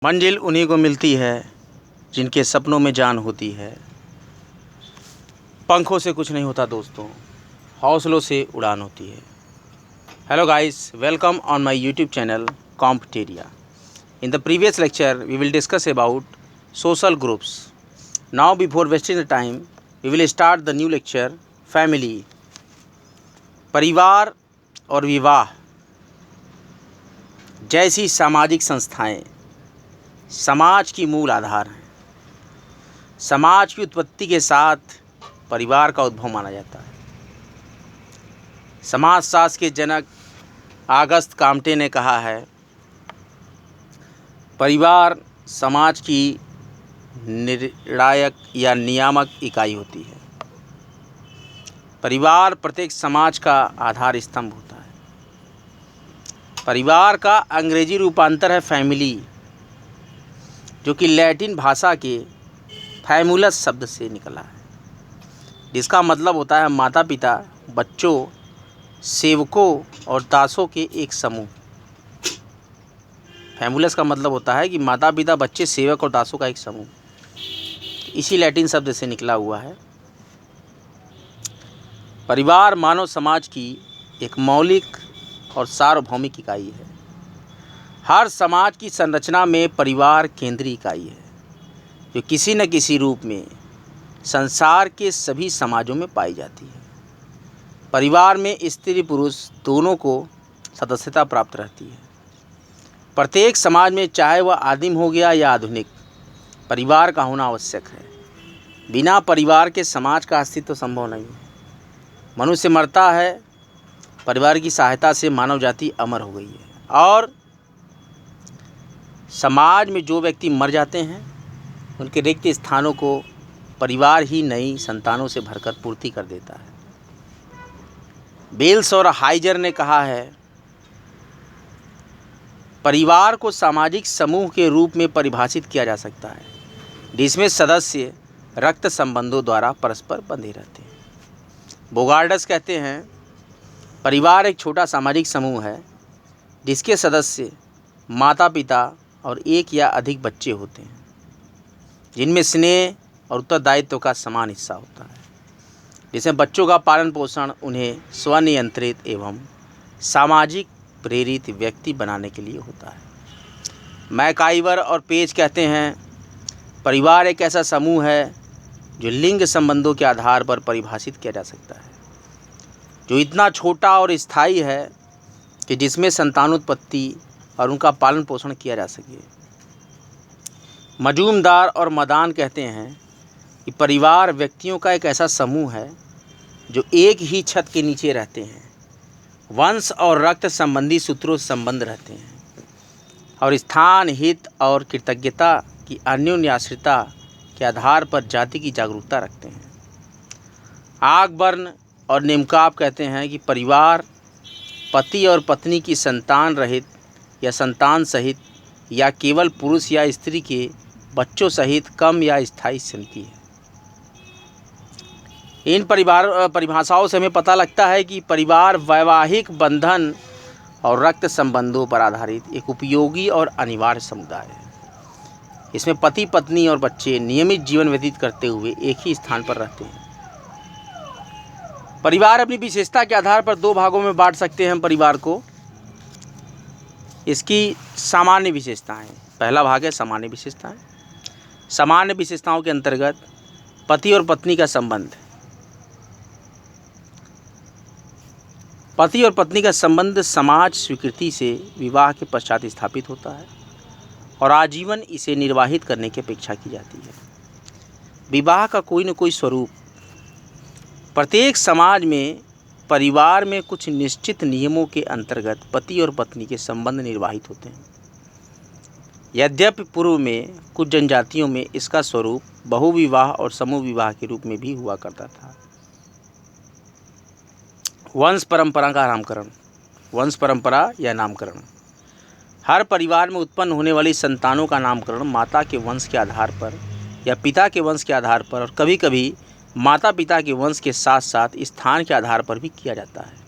मंजिल उन्हीं को मिलती है जिनके सपनों में जान होती है। पंखों से कुछ नहीं होता दोस्तों, हौसलों से उड़ान होती है। Hello guys, welcome on my YouTube channel कॉम्पिटेरिया। In the previous lecture, we will discuss about social groups. Now, before wasting the time, we will start the new lecture, family. परिवार और विवाह जैसी सामाजिक संस्थाएं समाज की मूल आधार हैं। समाज की उत्पत्ति के साथ परिवार का उद्भव माना जाता है। समाजशास्त्र के जनक ऑगस्ट कॉम्टे ने कहा है, परिवार समाज की निर्णायक या नियामक इकाई होती है। परिवार प्रत्येक समाज का आधार स्तंभ होता है। परिवार का अंग्रेजी रूपांतर है फैमिली, जो कि लैटिन भाषा के फैमुलस शब्द से निकला है, जिसका मतलब होता है माता पिता, बच्चों, सेवकों और दासों के एक समूह। फैमुलस का मतलब होता है कि माता पिता, बच्चे, सेवक और दासों का एक समूह। इसी लैटिन शब्द से निकला हुआ है। परिवार मानव समाज की एक मौलिक और सार्वभौमिक इकाई है। हर समाज की संरचना में परिवार केंद्रीय इकाई है, जो किसी न किसी रूप में संसार के सभी समाजों में पाई जाती है। परिवार में स्त्री पुरुष दोनों को सदस्यता प्राप्त रहती है। प्रत्येक समाज में, चाहे वह आदिम हो गया या आधुनिक, परिवार का होना आवश्यक है। बिना परिवार के समाज का अस्तित्व संभव नहीं है। मनुष्य मरता है, परिवार की सहायता से मानव जाति अमर हो गई है। और समाज में जो व्यक्ति मर जाते हैं, उनके रिक्त स्थानों को परिवार ही नई संतानों से भरकर पूर्ति कर देता है। बेल्स और हाइजर ने कहा है, परिवार को सामाजिक समूह के रूप में परिभाषित किया जा सकता है, जिसमें सदस्य रक्त संबंधों द्वारा परस्पर बंधे रहते हैं। बोगार्डस कहते हैं, परिवार एक छोटा सामाजिक समूह है जिसके सदस्य माता पिता और एक या अधिक बच्चे होते हैं, जिनमें स्नेह और उत्तरदायित्व का समान हिस्सा होता है। जिसमें बच्चों का पालन पोषण उन्हें स्वनियंत्रित एवं सामाजिक प्रेरित व्यक्ति बनाने के लिए होता है। मैकाइवर और पेज कहते हैं, परिवार एक ऐसा समूह है जो लिंग संबंधों के आधार पर परिभाषित किया जा सकता है, जो इतना छोटा और स्थायी है कि जिसमें संतानोत्पत्ति और उनका पालन पोषण किया जा सके। मजूमदार और मदान कहते हैं कि परिवार व्यक्तियों का एक ऐसा समूह है जो एक ही छत के नीचे रहते हैं, वंश और रक्त संबंधी सूत्रों से संबंध रहते हैं और स्थान, हित और कृतज्ञता की अन्योन्याश्रिता के आधार पर जाति की जागरूकता रखते हैं। आकबर्न और निमकाप कहते हैं कि परिवार पति और पत्नी की संतान रहित या संतान सहित या केवल पुरुष या स्त्री के बच्चों सहित कम या स्थायी समिति है। इन परिभाषाओं से हमें पता लगता है कि परिवार वैवाहिक बंधन और रक्त संबंधों पर आधारित एक उपयोगी और अनिवार्य समुदाय है। इसमें पति, पत्नी और बच्चे नियमित जीवन व्यतीत करते हुए एक ही स्थान पर रहते हैं। परिवार अपनी विशेषता के आधार पर दो भागों में बांट सकते हैं हम परिवार को। इसकी सामान्य विशेषताएं, पहला भाग है सामान्य विशेषताएं। सामान्य विशेषताओं के अंतर्गत पति और पत्नी का संबंध। पति और पत्नी का संबंध समाज स्वीकृति से विवाह के पश्चात स्थापित होता है और आजीवन इसे निर्वाहित करने की अपेक्षा की जाती है। विवाह का कोई न कोई स्वरूप। प्रत्येक समाज में परिवार में कुछ निश्चित नियमों के अंतर्गत पति और पत्नी के संबंध निर्वाहित होते हैं। यद्यपि पूर्व में कुछ जनजातियों में इसका स्वरूप बहुविवाह और समूह विवाह के रूप में भी हुआ करता था। वंश परंपरा का नामकरण। वंश परंपरा या नामकरण, हर परिवार में उत्पन्न होने वाली संतानों का नामकरण माता के वंश के आधार पर या पिता के वंश के आधार पर और कभी कभी माता पिता के वंश के साथ साथ स्थान के आधार पर भी किया जाता है।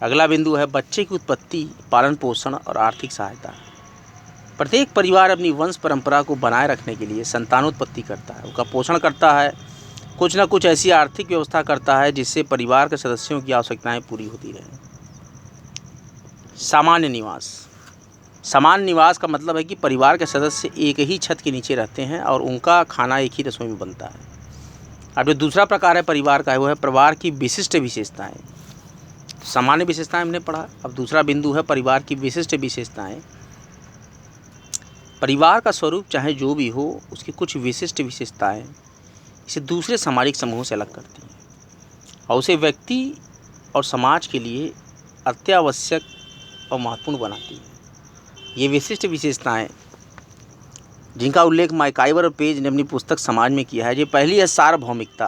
अगला बिंदु है बच्चे की उत्पत्ति, पालन पोषण और आर्थिक सहायता। प्रत्येक परिवार अपनी वंश परंपरा को बनाए रखने के लिए संतानोत्पत्ति करता है, उनका पोषण करता है, कुछ न कुछ ऐसी आर्थिक व्यवस्था करता है जिससे परिवार के सदस्यों की आवश्यकताएं पूरी होती रहें। सामान्य निवास। सामान्य निवास का मतलब है कि परिवार के सदस्य एक ही छत के नीचे रहते हैं और उनका खाना एक ही रसोई में बनता है। अब जो दूसरा प्रकार है परिवार का, वो है परिवार की विशिष्ट विशेषताएं। सामान्य विशेषताएं हमने पढ़ा, अब दूसरा बिंदु है परिवार की विशिष्ट विशेषताएं। परिवार का स्वरूप चाहे जो भी हो, उसकी कुछ विशिष्ट विशेषताएं इसे दूसरे सामाजिक समूहों से अलग करती हैं और उसे व्यक्ति और समाज के लिए अत्यावश्यक और महत्वपूर्ण बनाती हैं। ये विशिष्ट विशेषताएं जिनका उल्लेख मैकाइवर और पेज ने अपनी पुस्तक समाज में किया है। ये पहली है सार्वभौमिकता।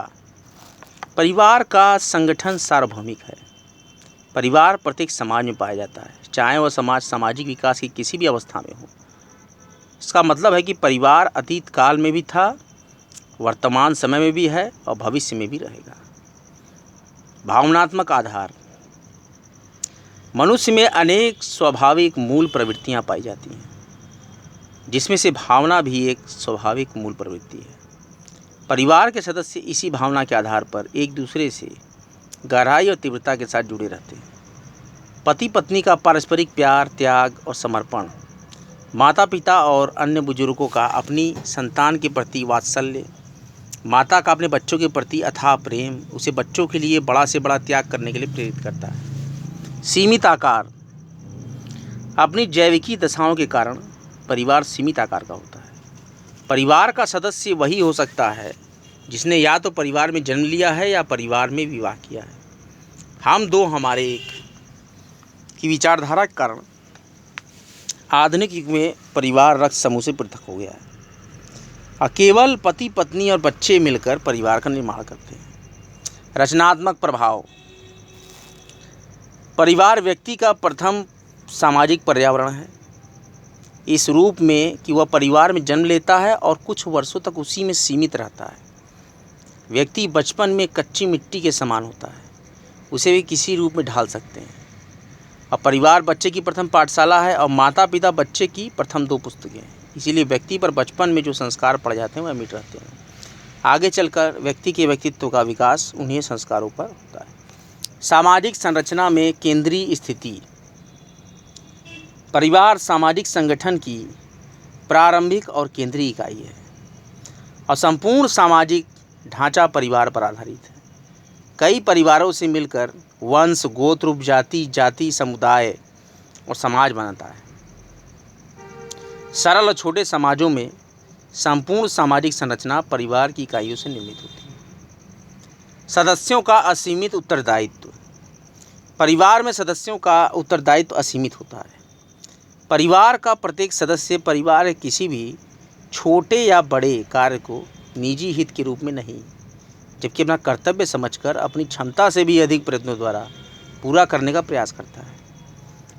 परिवार का संगठन सार्वभौमिक है। परिवार प्रत्येक समाज में पाया जाता है, चाहे वह समाज सामाजिक विकास की किसी भी अवस्था में हो। इसका मतलब है कि परिवार अतीत काल में भी था, वर्तमान समय में भी है और भविष्य में भी रहेगा। भावनात्मक आधार। मनुष्य में अनेक स्वाभाविक मूल प्रवृत्तियां पाई जाती हैं, जिसमें से भावना भी एक स्वाभाविक मूल प्रवृत्ति है। परिवार के सदस्य इसी भावना के आधार पर एक दूसरे से गहराई और तीव्रता के साथ जुड़े रहते हैं। पति पत्नी का पारस्परिक प्यार, त्याग और समर्पण, माता पिता और अन्य बुजुर्गों का अपनी संतान के प्रति वात्सल्य, माता का अपने बच्चों के प्रति अथाह प्रेम उसे बच्चों के लिए बड़ा से बड़ा त्याग करने के लिए प्रेरित करता है। सीमित आकार। अपनी जैविकी दशाओं के कारण परिवार सीमित आकार का होता है। परिवार का सदस्य वही हो सकता है जिसने या तो परिवार में जन्म लिया है या परिवार में विवाह किया है। हम दो हमारे एक की विचारधारा के कारण आधुनिक युग में परिवार रक्त समूह से पृथक हो गया है और केवल पति पत्नी और बच्चे मिलकर परिवार का निर्माण करते हैं। रचनात्मक प्रभाव। परिवार व्यक्ति का प्रथम सामाजिक पर्यावरण है, इस रूप में कि वह परिवार में जन्म लेता है और कुछ वर्षों तक उसी में सीमित रहता है। व्यक्ति बचपन में कच्ची मिट्टी के समान होता है, उसे भी किसी रूप में ढाल सकते हैं। और परिवार बच्चे की प्रथम पाठशाला है और माता पिता बच्चे की प्रथम दो पुस्तकें हैं। इसीलिए व्यक्ति पर बचपन में जो संस्कार पड़ जाते हैं वह अमिट रहते हैं। आगे चलकर व्यक्ति के व्यक्तित्व का विकास उन्हीं संस्कारों पर होता है। सामाजिक संरचना में केंद्रीय स्थिति। परिवार सामाजिक संगठन की प्रारंभिक और केंद्रीय इकाई है और संपूर्ण सामाजिक ढांचा परिवार पर आधारित है। कई परिवारों से मिलकर वंश, गोत्र, उपजाति, जाति, समुदाय और समाज बनता है। सरल और छोटे समाजों में संपूर्ण सामाजिक संरचना परिवार की इकाइयों से निर्मित होती है। सदस्यों का असीमित उत्तरदायित्व। परिवार में सदस्यों का उत्तरदायित्व असीमित होता है। परिवार का प्रत्येक सदस्य परिवार के किसी भी छोटे या बड़े कार्य को निजी हित के रूप में नहीं, जबकि अपना कर्तव्य समझकर अपनी क्षमता से भी अधिक प्रयत्नों द्वारा पूरा करने का प्रयास करता है।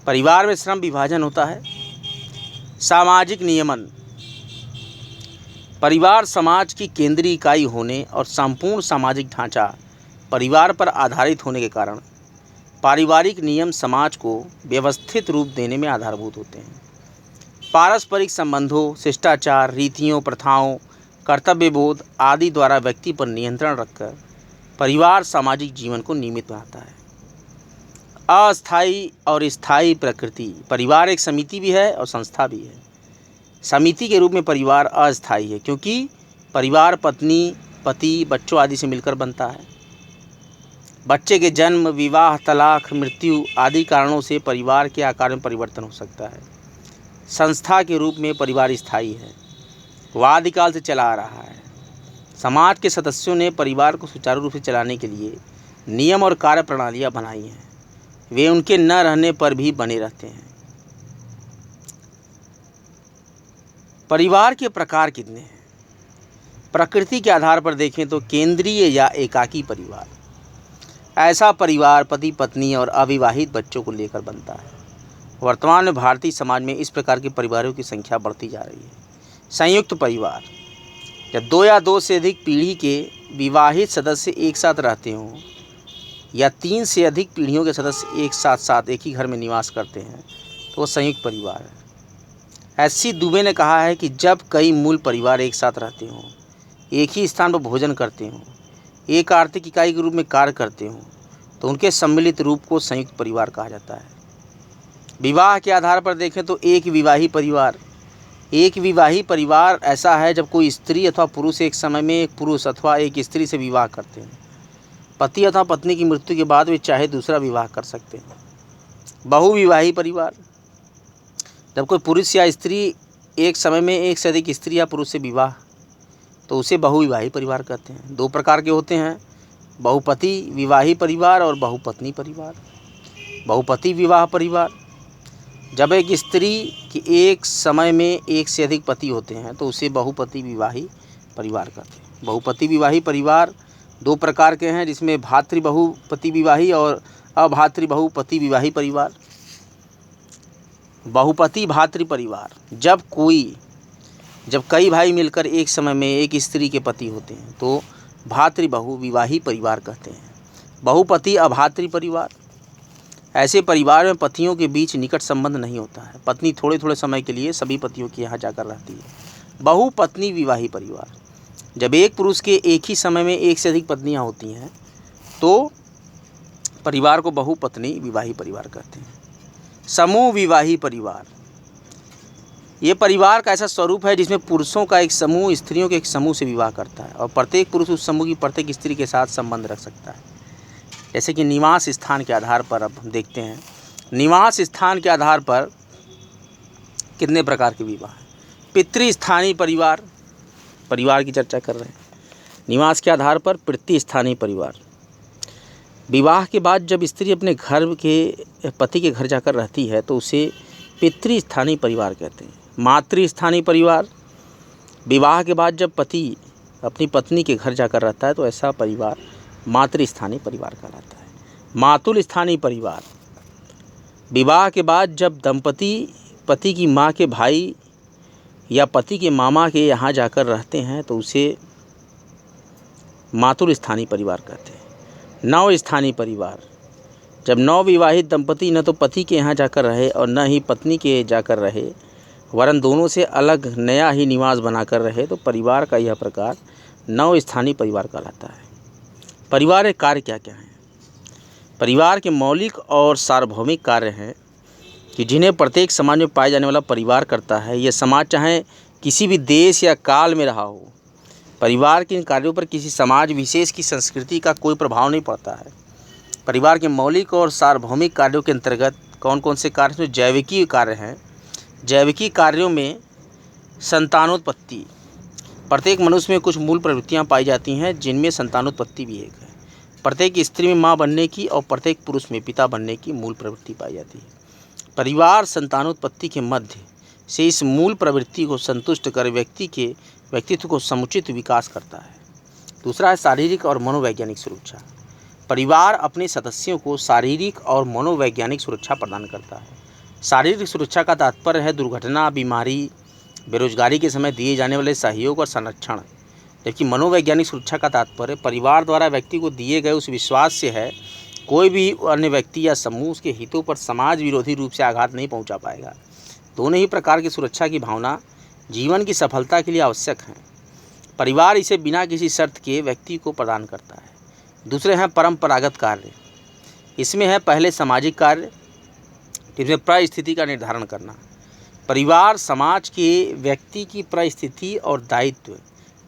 परिवार में श्रम विभाजन होता है। सामाजिक नियमन। परिवार समाज की केंद्रीय इकाई होने और संपूर्ण सामाजिक ढांचा परिवार पर आधारित होने के कारण पारिवारिक नियम समाज को व्यवस्थित रूप देने में आधारभूत होते हैं। पारस्परिक संबंधों, शिष्टाचार, रीतियों, प्रथाओं, कर्तव्यबोध आदि द्वारा व्यक्ति पर नियंत्रण रखकर परिवार सामाजिक जीवन को नियमित बनाता है। अस्थायी और स्थायी प्रकृति। परिवार एक समिति भी है और संस्था भी है। समिति के रूप में परिवार अस्थायी है क्योंकि परिवार पत्नी, पति, बच्चों आदि से मिलकर बनता है। बच्चे के जन्म, विवाह, तलाक, मृत्यु आदि कारणों से परिवार के आकार में परिवर्तन हो सकता है। संस्था के रूप में परिवार स्थायी है, वह आदिकाल से चला आ रहा है। समाज के सदस्यों ने परिवार को सुचारू रूप से चलाने के लिए नियम और कार्य प्रणालियाँ बनाई हैं, वे उनके न रहने पर भी बने रहते हैं। परिवार के प्रकार कितने हैं? प्रकृति के आधार पर देखें तो केंद्रीय या एकाकी परिवार। ऐसा परिवार पति पत्नी और अविवाहित बच्चों को लेकर बनता है। वर्तमान में भारतीय समाज में इस प्रकार के परिवारों की संख्या बढ़ती जा रही है। संयुक्त परिवार, जब दो या दो से अधिक पीढ़ी के विवाहित सदस्य एक साथ रहते हों या तीन से अधिक पीढ़ियों के सदस्य एक साथ एक ही घर में निवास करते हैं तो वो संयुक्त परिवार है। एस.सी. दुबे ने कहा है कि जब कई मूल परिवार एक साथ रहते हों, एक ही स्थान पर भोजन करते हों, एक आर्थिक इकाई के रूप में कार्य करते हों, तो उनके सम्मिलित रूप को संयुक्त परिवार कहा जाता है। विवाह के आधार पर देखें तो एक विवाही परिवार ऐसा है जब कोई स्त्री अथवा पुरुष एक समय में एक पुरुष अथवा एक स्त्री से विवाह करते हैं। पति अथवा पत्नी की मृत्यु के बाद वे चाहे दूसरा विवाह कर सकते हैं। बहुविवाही परिवार, जब कोई पुरुष या स्त्री एक समय में एक से अधिक स्त्री या पुरुष से विवाह, तो उसे बहुविवाही परिवार कहते हैं। दो प्रकार के होते हैं, बहुपति विवाही परिवार और बहुपत्नी परिवार। बहुपति विवाह परिवार, जब एक स्त्री की एक समय में एक से अधिक पति होते हैं तो उसे बहुपति विवाही परिवार कहते हैं। बहुपति विवाही परिवार दो प्रकार के हैं, जिसमें भातृ बहुपति विवाही और अभातृ बहुपति विवाही परिवार। बहुपति भातृ परिवार, जब कई भाई मिलकर एक समय में एक स्त्री के पति होते हैं तो भातृ बहु विवाही परिवार कहते हैं। बहुपति अभातृ परिवार, ऐसे परिवार में पतियों के बीच निकट संबंध नहीं होता है। पत्नी थोड़े थोड़े समय के लिए सभी पतियों के यहाँ जाकर रहती है। बहुपत्नी विवाही परिवार, जब एक पुरुष के एक ही समय में एक से अधिक पत्नियाँ होती हैं तो परिवार को बहुपत्नी विवाही परिवार कहते हैं। समूह विवाही परिवार, ये परिवार का ऐसा स्वरूप है जिसमें पुरुषों का एक समूह स्त्रियों के एक समूह से विवाह करता है और प्रत्येक पुरुष उस समूह की प्रत्येक स्त्री के साथ संबंध रख सकता है। जैसे कि निवास स्थान के आधार पर अब देखते हैं, निवास स्थान के आधार पर कितने प्रकार के विवाह हैं। पितृस्थानीय परिवार, परिवार की चर्चा कर रहे हैं। निवास के आधार पर पितृस्थानीय परिवार, विवाह के बाद जब स्त्री अपने घर के पति के घर जाकर रहती है तो उसे पितृस्थानीय परिवार कहते हैं। मातृस्थानीय परिवार, विवाह के बाद जब पति अपनी पत्नी के घर जाकर रहता है तो ऐसा परिवार मातृस्थानीय परिवार कहलाता है। मातुल स्थानीय परिवार, विवाह के बाद जब दंपति पति की माँ के भाई या पति के मामा के यहाँ जाकर रहते हैं तो उसे मातुल स्थानीय परिवार कहते हैं। नव स्थानीय परिवार, जब नवविवाहित दंपति न तो पति के यहाँ जाकर रहे और न ही पत्नी के जाकर रहे, वरन दोनों से अलग नया ही निवास बनाकर रहे, तो परिवार का यह प्रकार नव स्थानीय परिवार कहलाता है। परिवार के कार्य क्या क्या हैं? परिवार के मौलिक और सार्वभौमिक कार्य हैं कि जिन्हें प्रत्येक समाज में पाए जाने वाला परिवार करता है। यह समाज चाहे किसी भी देश या काल में रहा हो, परिवार के इन कार्यों पर किसी समाज विशेष की संस्कृति का कोई प्रभाव नहीं पड़ता है। परिवार के मौलिक और सार्वभौमिक कार्यों के अंतर्गत कौन कौन से कार्य हैं? जैविकीय कार्य हैं। जैविकीय कार्यों में संतानोत्पत्ति, प्रत्येक मनुष्य में कुछ मूल प्रवृत्तियां पाई जाती हैं जिनमें संतानोत्पत्ति भी एक है। प्रत्येक स्त्री में माँ बनने की और प्रत्येक पुरुष में पिता बनने की मूल प्रवृत्ति पाई जाती है। परिवार संतानोत्पत्ति के मध्य से इस मूल प्रवृत्ति को संतुष्ट कर व्यक्ति के व्यक्तित्व को समुचित विकास करता है। दूसरा है शारीरिक और मनोवैज्ञानिक सुरक्षा। परिवार अपने सदस्यों को शारीरिक और मनोवैज्ञानिक सुरक्षा प्रदान करता है। शारीरिक सुरक्षा का तात्पर्य है दुर्घटना, बीमारी, बेरोजगारी के समय दिए जाने वाले सहयोग और संरक्षण, जबकि मनोवैज्ञानिक सुरक्षा का तात्पर्य परिवार द्वारा व्यक्ति को दिए गए उस विश्वास से है कोई भी अन्य व्यक्ति या समूह उसके हितों पर समाज विरोधी रूप से आघात नहीं पहुंचा पाएगा। दोनों ही प्रकार की सुरक्षा की भावना जीवन की सफलता के लिए आवश्यक है। परिवार इसे बिना किसी शर्त के व्यक्ति को प्रदान करता है। दूसरे हैं परंपरागत कार्य। इसमें है पहले सामाजिक कार्य, जिसमें परिस्थिति का निर्धारण करना। परिवार समाज के व्यक्ति की परिस्थिति और दायित्व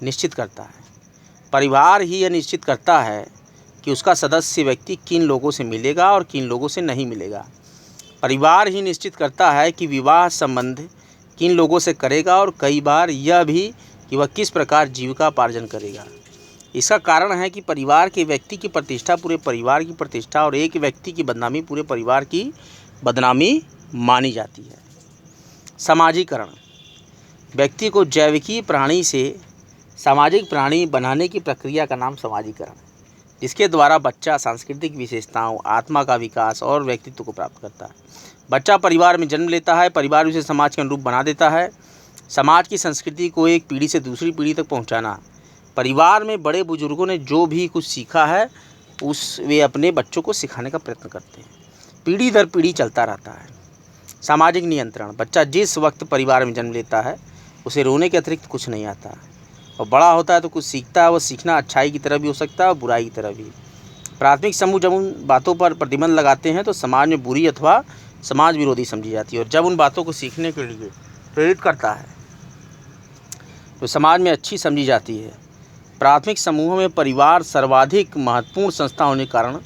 निश्चित करता है। परिवार ही यह निश्चित करता है कि उसका सदस्य व्यक्ति किन लोगों से मिलेगा और किन लोगों से नहीं मिलेगा। परिवार ही निश्चित करता है कि विवाह संबंध किन लोगों से करेगा और कई बार यह भी कि वह किस प्रकार जीविकापार्जन करेगा। इसका कारण है कि परिवार के व्यक्ति की प्रतिष्ठा पूरे परिवार की प्रतिष्ठा और एक व्यक्ति की बदनामी पूरे परिवार की बदनामी मानी जाती है। सामाजिकरण, व्यक्ति को जैविकीय प्राणी से सामाजिक प्राणी बनाने की प्रक्रिया का नाम सामाजिकरण है, जिसके द्वारा बच्चा सांस्कृतिक विशेषताओं, आत्मा का विकास और व्यक्तित्व को प्राप्त करता है। बच्चा परिवार में जन्म लेता है, परिवार उसे समाज के अनुरूप बना देता है। समाज की संस्कृति को एक पीढ़ी से दूसरी पीढ़ी तक पहुंचाना, परिवार में बड़े बुजुर्गों ने जो भी कुछ सीखा है वे अपने बच्चों को सिखाने का प्रयत्न करते हैं। पीढ़ी दर पीढ़ी चलता रहता है। सामाजिक नियंत्रण, बच्चा जिस वक्त परिवार में जन्म लेता है उसे रोने के अतिरिक्त कुछ नहीं आता और बड़ा होता है तो कुछ सीखता है। वो सीखना अच्छाई की तरह भी हो सकता है और बुराई की तरह भी। प्राथमिक समूह जब उन बातों पर प्रतिबंध लगाते हैं तो समाज में बुरी अथवा समाज विरोधी समझी जाती है, और जब उन बातों को सीखने के लिए प्रेरित करता है तो समाज में अच्छी समझी जाती है। प्राथमिक समूहों में परिवार सर्वाधिक महत्वपूर्ण संस्था होने के कारण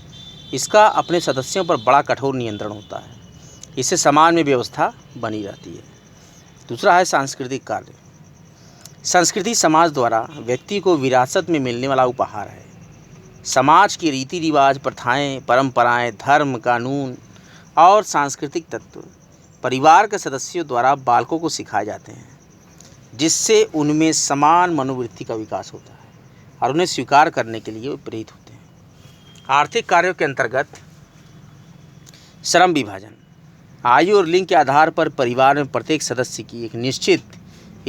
इसका अपने सदस्यों पर बड़ा कठोर नियंत्रण होता है। इससे समाज में व्यवस्था बनी रहती है। दूसरा है सांस्कृतिक कार्य। संस्कृति समाज द्वारा व्यक्ति को विरासत में मिलने वाला उपहार है। समाज के रीति रिवाज, प्रथाएं, परंपराएं, धर्म, कानून और सांस्कृतिक तत्व परिवार के सदस्यों द्वारा बालकों को सिखाए जाते हैं, जिससे उनमें समान मनोवृत्ति का विकास होता है और उन्हें स्वीकार करने के लिए वे प्रेरित होते हैं। आर्थिक कार्यों के अंतर्गत श्रम विभाजन। आयु और लिंग के आधार पर परिवार में प्रत्येक सदस्य की एक निश्चित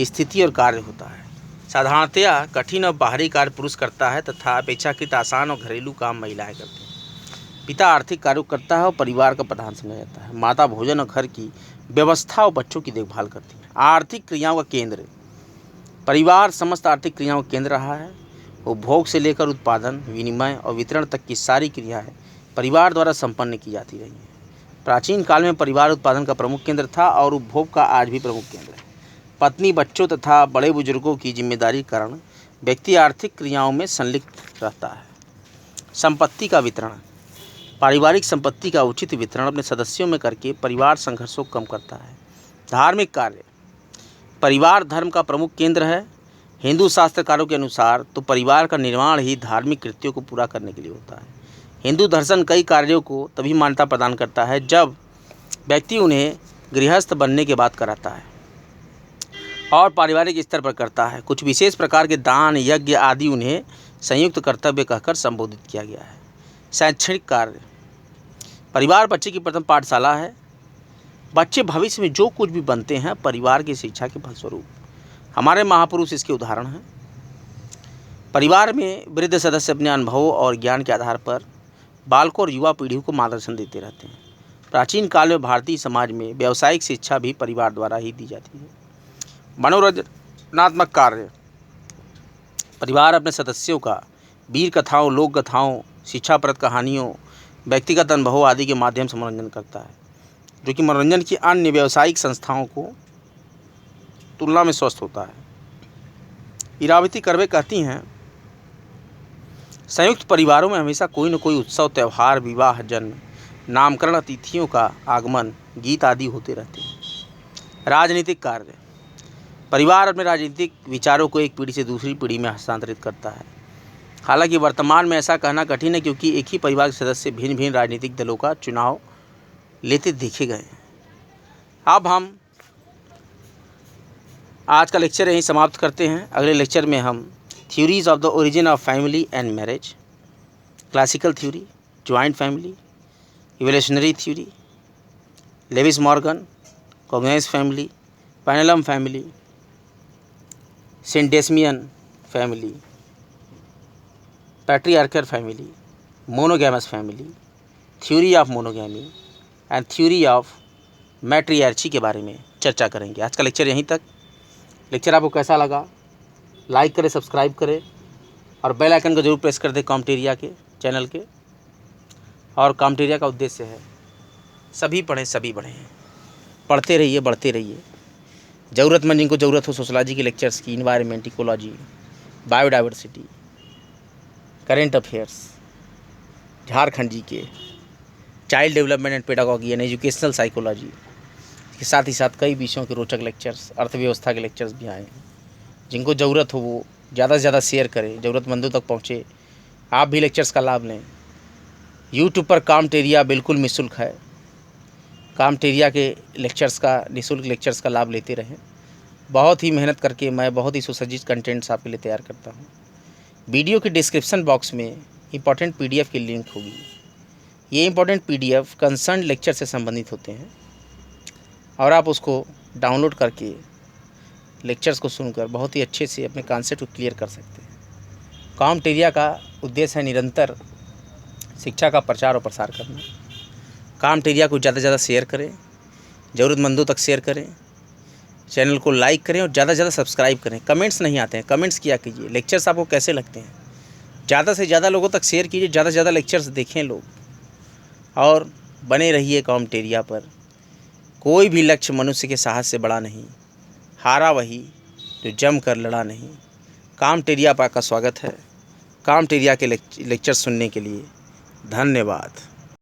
स्थिति और कार्य होता है। साधारणतया कठिन और बाहरी कार्य पुरुष करता है तथा अपेक्षाकृत आसान और घरेलू काम महिलाएं करती हैं। पिता आर्थिक कार्य करता है और परिवार का प्रधान समझा जाता है। माता भोजन और घर की व्यवस्था और बच्चों की देखभाल करती है। आर्थिक क्रियाओं का केंद्र। परिवार समस्त आर्थिक क्रियाओं का केंद्र रहा है। उपभोग से लेकर उत्पादन, विनिमय और वितरण तक की सारी क्रियाएं परिवार द्वारा संपन्न की जाती रही हैं। प्राचीन काल में परिवार उत्पादन का प्रमुख केंद्र था और उपभोग का आज भी प्रमुख केंद्र है। पत्नी, बच्चों तथा बड़े बुजुर्गों की जिम्मेदारी के कारण व्यक्ति आर्थिक क्रियाओं में संलिप्त रहता है। संपत्ति का वितरण। पारिवारिक संपत्ति का उचित वितरण अपने सदस्यों में करके परिवार संघर्षों को कम करता है। धार्मिक कार्य। परिवार धर्म का प्रमुख केंद्र है। हिंदू शास्त्रकारों के अनुसार तो परिवार का निर्माण ही धार्मिक कृत्यों को पूरा करने के लिए होता है। हिंदू दर्शन कई कार्यों को तभी मान्यता प्रदान करता है जब व्यक्ति उन्हें गृहस्थ बनने के बाद कराता है और पारिवारिक स्तर पर करता है। कुछ विशेष प्रकार के दान, यज्ञ आदि उन्हें संयुक्त कर्तव्य कहकर संबोधित किया गया है। शैक्षणिक कार्य। परिवार बच्चे की प्रथम पाठशाला है। बच्चे भविष्य में जो कुछ भी बनते हैं परिवार की शिक्षा के फलस्वरूप। हमारे महापुरुष इसके उदाहरण हैं। परिवार में वृद्ध सदस्य अपने अनुभवों और ज्ञान के आधार पर बालकों और युवा पीढ़ी को मार्गदर्शन देते रहते हैं। प्राचीन काल में भारतीय समाज में व्यावसायिक शिक्षा भी परिवार द्वारा ही दी जाती है। मनोरंजनात्मक कार्य। परिवार अपने सदस्यों का वीर कथाओं, लोक कथाओं, शिक्षाप्रद कहानियों, व्यक्तिगत अनुभवों आदि के माध्यम से मनोरंजन करता है, जो कि मनोरंजन की अन्य व्यावसायिक संस्थाओं को तुलना में स्वस्थ होता है। इरावती कर्वे कहती हैं, संयुक्त परिवारों में हमेशा कोई न कोई उत्सव, त्यौहार, विवाह, जन्म, नामकरण, अतिथियों का आगमन, गीत आदि होते रहते हैं। राजनीतिक कार्य। परिवार अपने राजनीतिक विचारों को एक पीढ़ी से दूसरी पीढ़ी में हस्तांतरित करता है। हालांकि वर्तमान में ऐसा कहना कठिन है, क्योंकि एक ही परिवार के सदस्य भिन्न भिन्न राजनीतिक दलों का चुनाव लेते देखे गए हैं। अब हम आज का लेक्चर यहीं समाप्त करते हैं। अगले लेक्चर में हम theories of the origin of family and marriage, classical theory, joint family, evolutionary theory, Lewis Morgan, consanguine family, punaluan family, syndyasmian family, patriarchal family, monogamous family, theory of monogamy and theory of matriarchy के बारे में चर्चा करेंगे। आज का lecture यहीं तक। Lecture आपको कैसा लगा? लाइक करें, सब्सक्राइब करें और बेल आइकन को जरूर प्रेस कर दें कॉम्टेरिया के चैनल के। और कॉम्टेरिया का उद्देश्य है सभी पढ़ें सभी बढ़ें। पढ़ते रहिए, बढ़ते रहिए। ज़रूरतमंद जिनको ज़रूरत हो सोशलॉजी के लेक्चर्स की, environment, ecology, biodiversity, current affairs, Jharkhand G K, child development and pedagogy and educational psychology के साथ ही साथ कई विषयों के रोचक लेक्चर्स, अर्थव्यवस्था के लेक्चर्स भी आए हैं। जिनको ज़रूरत हो वो ज़्यादा से ज़्यादा शेयर करें, ज़रूरतमंदों तक पहुँचे। आप भी लेक्चर्स का लाभ लें। यूट्यूब पर कॉम्टेरिया बिल्कुल निःशुल्क है। कॉम्टेरिया के लेक्चर्स का, निःशुल्क लेक्चर्स का लाभ लेते रहें। बहुत ही मेहनत करके मैं बहुत ही सुसज्जित कंटेंट्स आपके लिए तैयार करता हूँ। वीडियो के डिस्क्रिप्शन बॉक्स में इंपॉर्टेंट PDF की लिंक होगी। ये इंपॉर्टेंट PDF कंसर्न लेक्चर से संबंधित होते हैं और आप उसको डाउनलोड करके लेक्चर्स को सुनकर बहुत ही अच्छे से अपने कॉन्सेप्ट को क्लियर कर सकते हैं। कॉम्टेरिया का उद्देश्य है निरंतर शिक्षा का प्रचार और प्रसार करना। कॉम्टेरिया को ज़्यादा से ज़्यादा शेयर करें। ज़रूरतमंदों तक शेयर करें, चैनल को लाइक करें और ज़्यादा से ज़्यादा सब्सक्राइब करें। कमेंट्स नहीं आते हैं, कमेंट्स किया कीजिए। लेक्चर्स आपको कैसे लगते हैं ज़्यादा से ज़्यादा लोगों तक शेयर कीजिए, ज़्यादा से ज़्यादा लेक्चर्स देखें लोग, और बने रहिए कॉमटेरिया पर। कोई भी लक्ष्य मनुष्य के साहस से बड़ा नहीं, हारा वही जो जम कर लड़ा नहीं। कॉमटेरिया पर आपका स्वागत है। कॉमटेरिया के लेक्चर सुनने के लिए धन्यवाद।